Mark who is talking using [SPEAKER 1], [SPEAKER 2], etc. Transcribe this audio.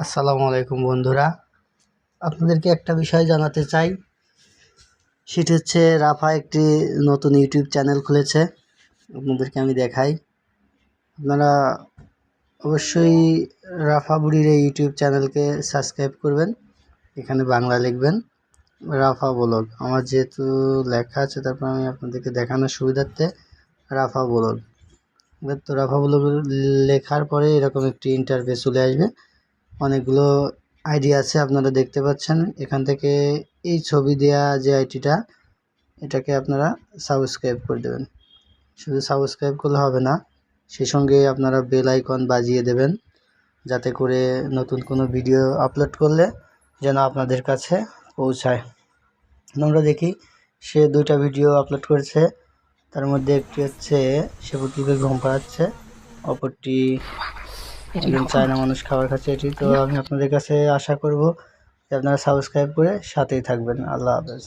[SPEAKER 1] আসসালামু আলাইকুম বন্ধুরা, আপনাদেরকে একটা বিষয় জানাতে চাই। সেটি হচ্ছে রাফা একটি নতুন ইউটিউব চ্যানেল খুলেছে। আপনাদেরকে আমি দেখাই। আপনারা অবশ্যই রাফা বুড়ির এই ইউটিউব চ্যানেলকে সাবস্ক্রাইব করবেন। এখানে বাংলা লিখবেন রাফা ব্লগ। আমার যেহেতু লেখা আছে, তারপর আমি আপনাদেরকে দেখানোর সুবিধার্থে রাফা ব্লগ। তো রাফা ব্লগ লেখার পরে এরকম একটি ইন্টারফেস চলে আসবে। অনেকগুলো আইডি আছে, আপনারা দেখতে পাচ্ছেন। এখান থেকে এই ছবি দেয়া যে আইডিটা, এটাকে আপনারা সাবস্ক্রাইব করে দেবেন। শুধু সাবস্ক্রাইব করলে হবে না, সেই সঙ্গে আপনারা বেল আইকন বাজিয়ে দেবেন, যাতে করে নতুন কোনো ভিডিও আপলোড করলে যেন আপনাদের কাছে পৌঁছায়। আমরা দেখি সে 2টা ভিডিও আপলোড করেছে। তার মধ্যে একটি হচ্ছে সে পুতুলকে ঘুম পাড়াচ্ছে, অপরটি একজন চায়না মানুষ খাবার খাচ্ছে। এটি তো আমি আপনাদের কাছে আশা করব যে আপনারা সাবস্ক্রাইব করে সাথেই থাকবেন। আল্লাহ হাফেজ।